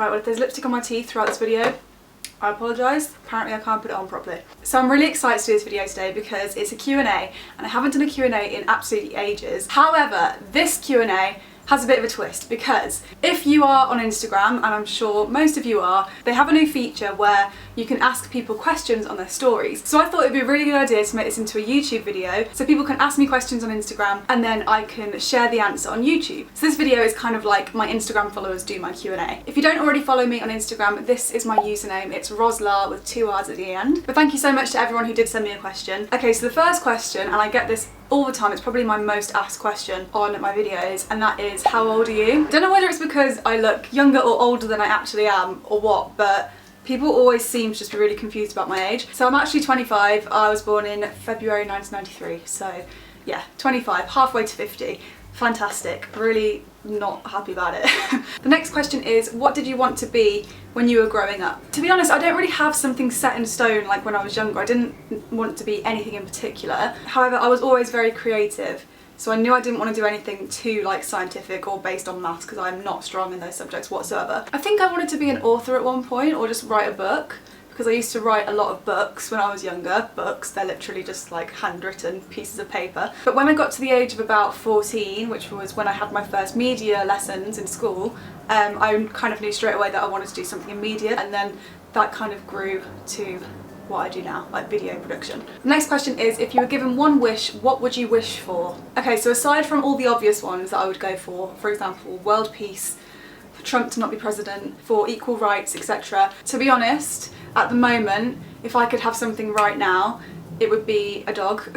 Right, well if there's lipstick on my teeth throughout this video, I apologise. Apparently I can't put it on properly. So I'm really excited to do this video today because it's a Q&A and I haven't done a Q&A in absolutely ages. However, this Q&A has a bit of a twist because if you are on Instagram, and I'm sure most of you are, they have a new feature where you can ask people questions on their stories. So I thought it'd be a really good idea to make this into a YouTube video so people can ask me questions on Instagram and then I can share the answer on YouTube. So this video is kind of like my Instagram followers do my Q&A. If you don't already follow me on Instagram, this is my username. It's Rosla with 2 R's at the end. But thank you so much to everyone who did send me a question. Okay, so the first question, and I get this all the time, it's probably my most asked question on my videos, and that is, how old are you? I don't know whether it's because I look younger or older than I actually am or what, but people always seem to just be really confused about my age. So I'm actually 25, I was born in February 1993, so yeah, 25, halfway to 50. Fantastic, really not happy about it. The next question is, what did you want to be when you were growing up? To be honest, I don't really have something set in stone like when I was younger. I didn't want to be anything in particular. However, I was always very creative. So I knew I didn't want to do anything too like scientific or based on maths because I'm not strong in those subjects whatsoever. I think I wanted to be an author at one point or just write a book, because I used to write a lot of books when I was younger. Books, they're literally just like handwritten pieces of paper. But when I got to the age of about 14, which was when I had my first media lessons in school, I kind of knew straight away that I wanted to do something in media, and then that kind of grew to what I do now, like video production. The next question is, if you were given one wish, what would you wish for? Okay, so aside from all the obvious ones that I would go for example, world peace, for Trump to not be president, for equal rights, etc. To be honest, at the moment, if I could have something right now, it would be a dog.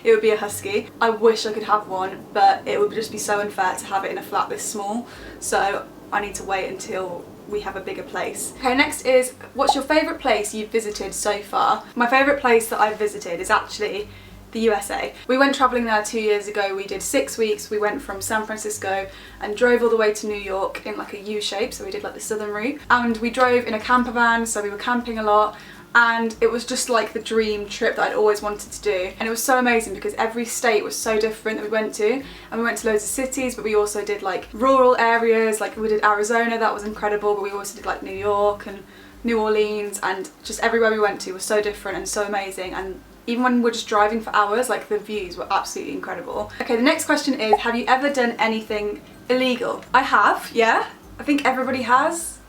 It would be a husky. I wish I could have one, but it would just be so unfair to have it in a flat this small, so I need to wait until we have a bigger place. Okay, next is, what's your favourite place you've visited so far? My favourite place that I've visited is actually the USA. We went travelling there 2 years ago. We did 6 weeks. We went from San Francisco and drove all the way to New York in like a U shape, so we did like the southern route. And we drove in a camper van, so we were camping a lot. And it was just like the dream trip that I'd always wanted to do. And it was so amazing because every state was so different that we went to. And we went to loads of cities, but we also did like rural areas, like we did Arizona, that was incredible, but we also did like New York and New Orleans, and just everywhere we went to was so different and so amazing. And even when we're just driving for hours, like the views were absolutely incredible. Okay, the next question is, have you ever done anything illegal? I have, yeah. I think everybody has.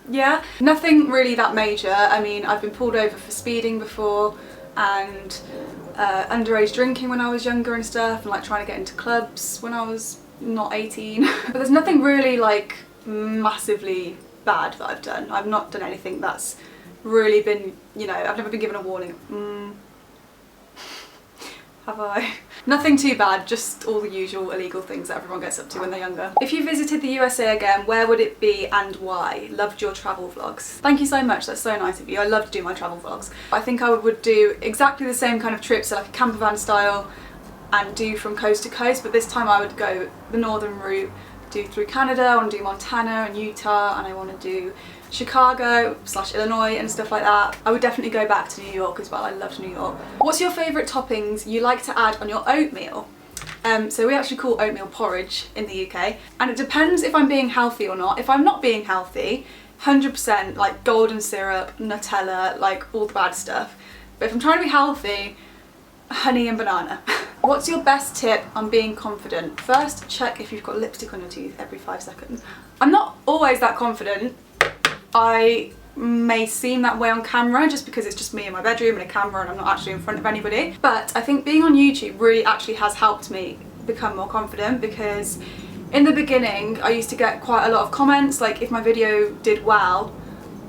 Yeah, nothing really that major. I mean, I've been pulled over for speeding before and underage drinking when I was younger and stuff, and like trying to get into clubs when I was not 18. But there's nothing really like massively bad that I've done. I've not done anything that's really been, you know, I've never been given a warning. Have I? Nothing too bad, just all the usual illegal things that everyone gets up to when they're younger. If you visited the USA again, where would it be and why? Loved your travel vlogs. Thank you so much, that's so nice of you. I love to do my travel vlogs. I think I would do exactly the same kind of trip, so like a camper van style, and do from coast to coast, but this time I would go the northern route, do through Canada. I want to do Montana and Utah, and I want to do Chicago / Illinois and stuff like that. I would definitely go back to New York as well. I loved New York. What's your favourite toppings you like to add on your oatmeal? So we actually call oatmeal porridge in the UK, and it depends if I'm being healthy or not. If I'm not being healthy, 100% like golden syrup, Nutella, like all the bad stuff. But if I'm trying to be healthy, honey and banana. What's your best tip on being confident? First, check if you've got lipstick on your teeth every 5 seconds. I'm not always that confident. I may seem that way on camera just because it's just me in my bedroom and a camera and I'm not actually in front of anybody. But I think being on YouTube really actually has helped me become more confident, because in the beginning I used to get quite a lot of comments. Like if my video did well,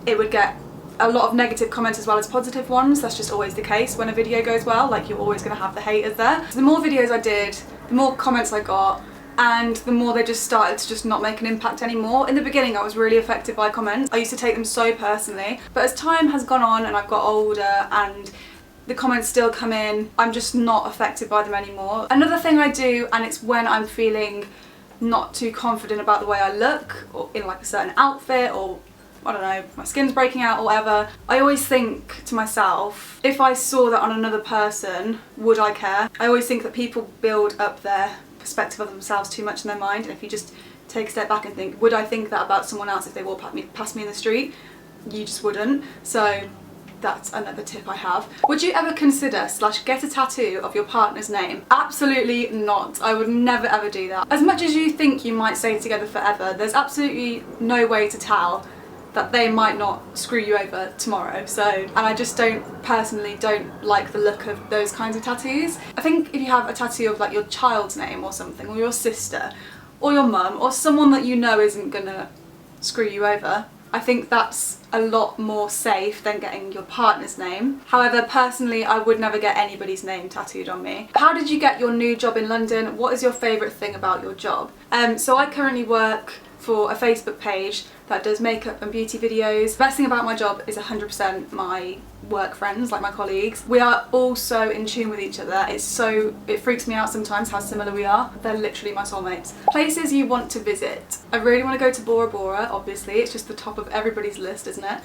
it would get a lot of negative comments as well as positive ones. That's just always the case when a video goes well, like you're always going to have the haters there. So the more videos I did, the more comments I got, and the more they just started to just not make an impact anymore. In the beginning I was really affected by comments. I used to take them so personally, but as time has gone on and I've got older and the comments still come in, I'm just not affected by them anymore. Another thing I do, and it's when I'm feeling not too confident about the way I look, or in like a certain outfit, or I don't know, my skin's breaking out or whatever, I always think to myself, if I saw that on another person, would I care? I always think that people build up their perspective of themselves too much in their mind, and if you just take a step back and think, would I think that about someone else if they walk past me in the street? You just wouldn't. So that's another tip I have. Would you ever consider / get a tattoo of your partner's name? Absolutely not. I would never ever do that. As much as you think you might stay together forever, there's absolutely no way to tell that they might not screw you over tomorrow. So, and I just personally don't like the look of those kinds of tattoos. I think if you have a tattoo of like your child's name or something, or your sister, or your mum, or someone that you know isn't gonna screw you over, I think that's a lot more safe than getting your partner's name. However, personally, I would never get anybody's name tattooed on me. How did you get your new job in London? What is your favourite thing about your job? So I currently work for a Facebook page that does makeup and beauty videos. The best thing about my job is 100% my work friends, like my colleagues. We are all so in tune with each other. It freaks me out sometimes how similar we are. They're literally my soulmates. Places you want to visit. I really want to go to Bora Bora, obviously. It's just the top of everybody's list, isn't it?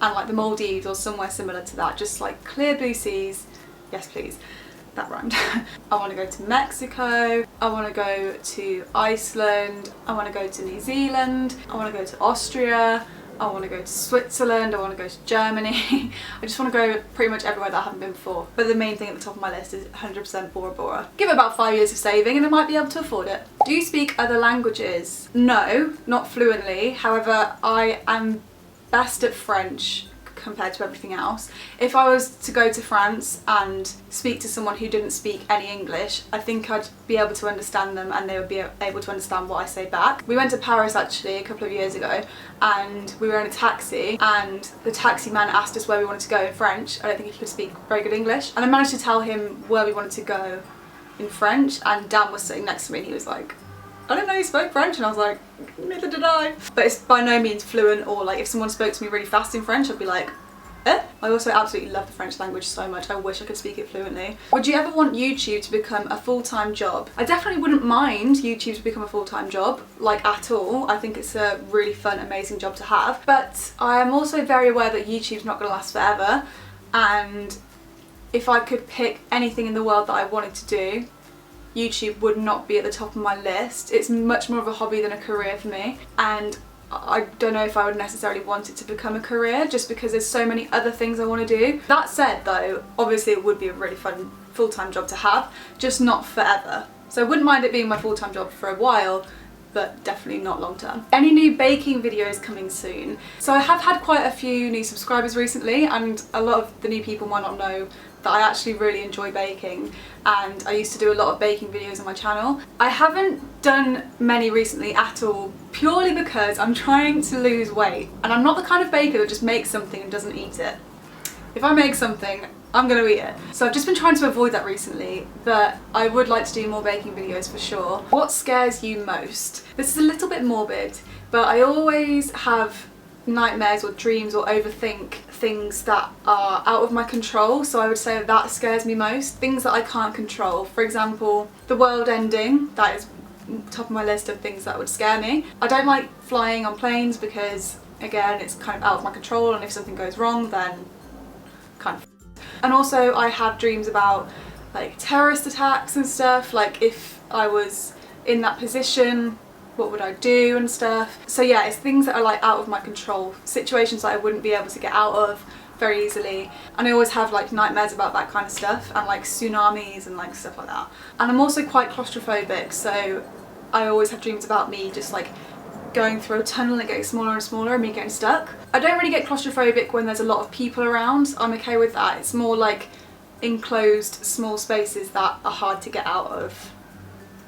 And like the Maldives or somewhere similar to that. Just like clear blue seas. Yes, please. That rhymed. I want to go to Mexico, I want to go to Iceland, I want to go to New Zealand, I want to go to Austria, I want to go to Switzerland, I want to go to Germany. I just want to go pretty much everywhere that I haven't been before. But the main thing at the top of my list is 100% Bora Bora. Give it about 5 years of saving and I might be able to afford it. Do you speak other languages? No, not fluently. However, I am best at French compared to everything else. If I was to go to France and speak to someone who didn't speak any English, I think I'd be able to understand them and they would be able to understand what I say back. We went to Paris actually a couple of years ago and we were in a taxi and the taxi man asked us where we wanted to go in French. I don't think he could speak very good English, and I managed to tell him where we wanted to go in French, and Dan was sitting next to me and he was like, I didn't know you spoke French, and I was like, neither did I. But it's by no means fluent, or like if someone spoke to me really fast in French, I'd be like, eh? I also absolutely love the French language so much, I wish I could speak it fluently. Would you ever want YouTube to become a full-time job? I definitely wouldn't mind YouTube to become a full-time job, like at all. I think it's a really fun, amazing job to have. But I am also very aware that YouTube's not going to last forever, and if I could pick anything in the world that I wanted to do, YouTube would not be at the top of my list. It's much more of a hobby than a career for me, and I don't know if I would necessarily want it to become a career just because there's so many other things I want to do. That said though, obviously it would be a really fun full-time job to have, just not forever. So I wouldn't mind it being my full-time job for a while, but definitely not long term. Any new baking videos coming soon? So I have had quite a few new subscribers recently, and a lot of the new people might not know that I actually really enjoy baking, and I used to do a lot of baking videos on my channel. I haven't done many recently at all, purely because I'm trying to lose weight, and I'm not the kind of baker that just makes something and doesn't eat it. If I make something, I'm gonna eat it. So I've just been trying to avoid that recently, but I would like to do more baking videos for sure. What scares you most? This is a little bit morbid, but I always have nightmares or dreams or overthink things that are out of my control, so I would say that scares me most. Things that I can't control. For example, the world ending, that is top of my list of things that would scare me. I don't like flying on planes because, again, it's kind of out of my control, and if something goes wrong then kind of. And also I have dreams about like terrorist attacks and stuff, like if I was in that position, what would I do and stuff. So yeah, it's things that are like out of my control, situations that I wouldn't be able to get out of very easily, and I always have like nightmares about that kind of stuff, and like tsunamis and like stuff like that. And I'm also quite claustrophobic, so I always have dreams about me just like going through a tunnel and getting smaller and smaller and me getting stuck. I don't really get claustrophobic when there's a lot of people around, I'm okay with that. It's more like enclosed small spaces that are hard to get out of.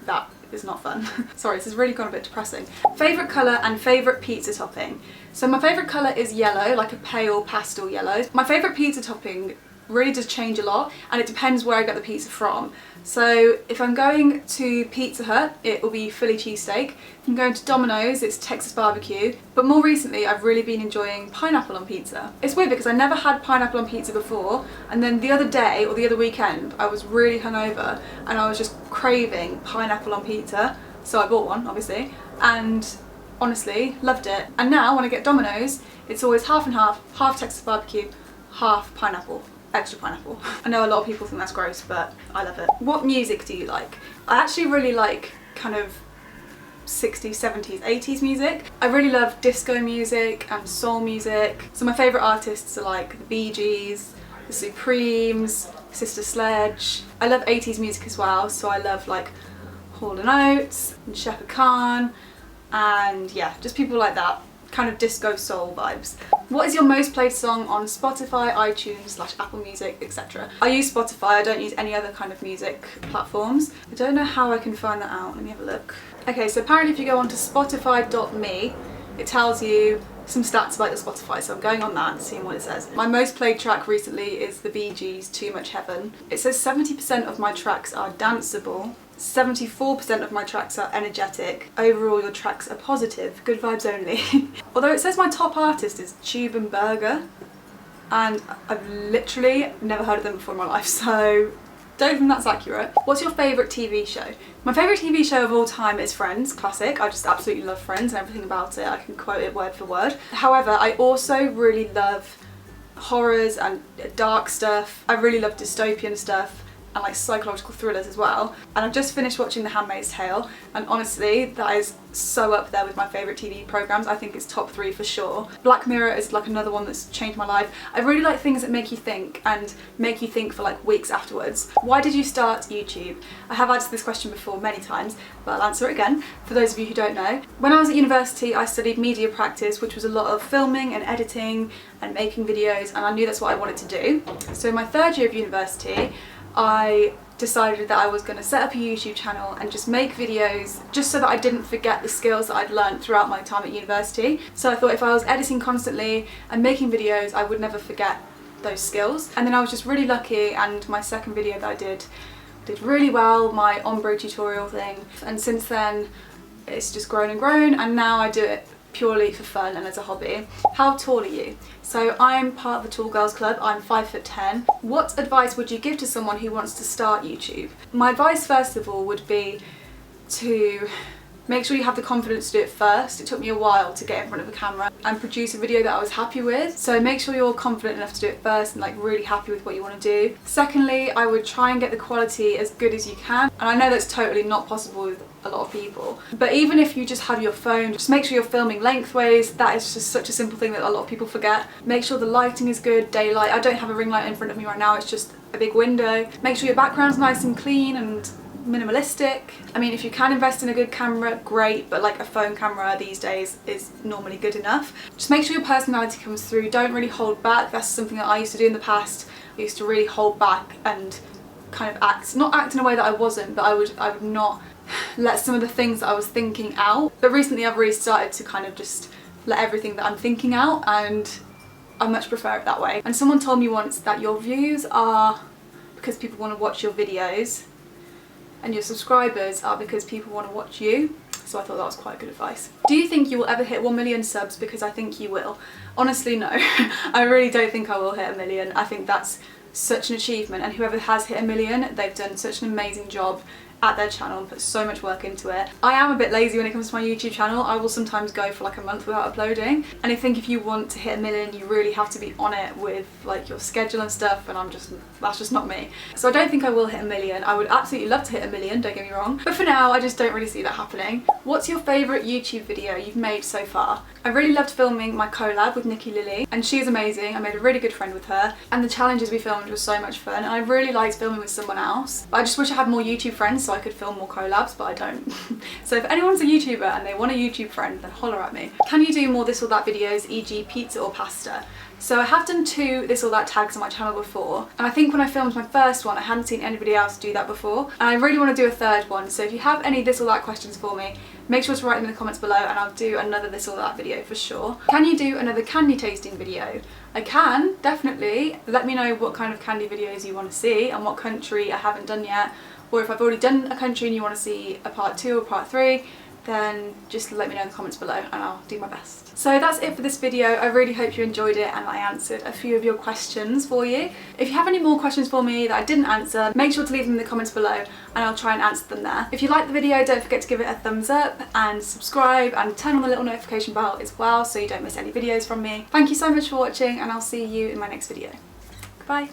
That is not fun. Sorry, this has really gone a bit depressing. Favourite colour and favourite pizza topping. So my favourite colour is yellow, like a pale pastel yellow. My favourite pizza topping really does change a lot, and it depends where I get the pizza from. So if I'm going to Pizza Hut, it will be Philly cheesesteak. If I'm going to Domino's, it's Texas barbecue. But more recently, I've really been enjoying pineapple on pizza. It's weird because I never had pineapple on pizza before, and then the other day, or the other weekend, I was really hungover and I was just craving pineapple on pizza. So I bought one, obviously, and honestly, loved it. And now when I get Domino's, it's always half and half, half Texas barbecue, half pineapple. Extra pineapple. I know a lot of people think that's gross, but I love it. What music do you like? I actually really like kind of 60s, 70s, 80s music. I really love disco music and soul music. So my favourite artists are like the Bee Gees, the Supremes, Sister Sledge. I love 80s music as well, so I love like Hall & Oates and Shaka Khan, and yeah, just people like that. Kind of disco soul vibes. What is your most played song on Spotify, iTunes / Apple Music, etc.? I use Spotify, I don't use any other kind of music platforms. I don't know how I can find that out, let me have a look. Okay, so apparently if you go onto spotify.me, it tells you some stats about your Spotify, so I'm going on that and seeing what it says. My most played track recently is the Bee Gees' Too Much Heaven. It says 70% of my tracks are danceable, 74% of my tracks are energetic, overall your tracks are positive, good vibes only. Although it says my top artist is Tube and Burger, and I've literally never heard of them before in my life, so don't think that's accurate. What's your favourite TV show? My favourite TV show of all time is Friends, classic. I just absolutely love Friends and everything about it. I can quote it word for word. However, I also really love horrors and dark stuff. I really love dystopian stuff and like psychological thrillers as well. And I've just finished watching The Handmaid's Tale, and honestly that is so up there with my favourite TV programmes. I think it's top 3 for sure. Black Mirror is like another one that's changed my life. I really like things that make you think and make you think for like weeks afterwards. Why did you start YouTube? I have answered this question before many times, but I'll answer it again for those of you who don't know. When I was at university I studied media practice, which was a lot of filming and editing and making videos, and I knew that's what I wanted to do. So in my 3rd year of university I decided that I was going to set up a YouTube channel and just make videos just so that I didn't forget the skills that I'd learned throughout my time at university. So I thought if I was editing constantly and making videos I would never forget those skills. And then I was just really lucky, and my second video that I did really well, my ombre tutorial thing, and since then it's just grown and grown, and now I do it purely for fun and as a hobby. How tall are you? So I'm part of the Tall Girls Club, I'm 5'10". What advice would you give to someone who wants to start YouTube? My advice first of all would be to make sure you have the confidence to do it first. It took me a while to get in front of a camera and produce a video that I was happy with. So make sure you're confident enough to do it first and like really happy with what you want to do. Secondly, I would try and get the quality as good as you can. And I know that's totally not possible with a lot of people. But even if you just have your phone, just make sure you're filming lengthways. That is just such a simple thing that a lot of people forget. Make sure the lighting is good, daylight. I don't have a ring light in front of me right now, it's just a big window. Make sure your background's nice and clean and minimalistic. I mean, if you can invest in a good camera, great, but like a phone camera these days is normally good enough. Just make sure your personality comes through, don't really hold back. That's something that I used to do in the past. I used to really hold back and kind of not act in a way that I wasn't, but I would not let some of the things that I was thinking out. But recently I've really started to kind of just let everything that I'm thinking out, and I much prefer it that way. And someone told me once that your views are because people want to watch your videos and your subscribers are because people want to watch you. So I thought that was quite good advice. Do you think you will ever hit 1 million subs? Because I think you will. Honestly, no. I really don't think I will hit 1 million. I think that's such an achievement, and whoever has hit 1 million, they've done such an amazing job at their channel and put so much work into it. I am a bit lazy when it comes to my YouTube channel. I will sometimes go for like a month without uploading, and I think if you want to hit 1 million you really have to be on it with like your schedule and stuff, and that's just not me. So I don't think I will hit 1 million. I would absolutely love to hit 1 million, don't get me wrong, but for now I just don't really see that happening. What's your favourite YouTube video you've made so far? I really loved filming my collab with Nikki Lily, and she is amazing. I made a really good friend with her, and the challenges we filmed were so much fun, and I really liked filming with someone else. But I just wish I had more YouTube friends so I could film more collabs, but I don't. So if anyone's a YouTuber and they want a YouTube friend, then holler at me. Can you do more this or that videos, e.g. pizza or pasta? So I have done 2 this or that tags on my channel before, and I think when I filmed my first one I hadn't seen anybody else do that before, and I really want to do a 3rd one. So if you have any this or that questions for me, make sure to write them in the comments below and I'll do another this or that video for sure. Can you do another candy tasting video? I can, definitely. Let me know what kind of candy videos you want to see and what country I haven't done yet, or if I've already done a country and you want to see a part 2 or part 3, then just let me know in the comments below and I'll do my best. So that's it for this video. I really hope you enjoyed it and I answered a few of your questions for you. If you have any more questions for me that I didn't answer, make sure to leave them in the comments below and I'll try and answer them there. If you liked the video, don't forget to give it a thumbs up and subscribe and turn on the little notification bell as well so you don't miss any videos from me. Thank you so much for watching, and I'll see you in my next video. Goodbye.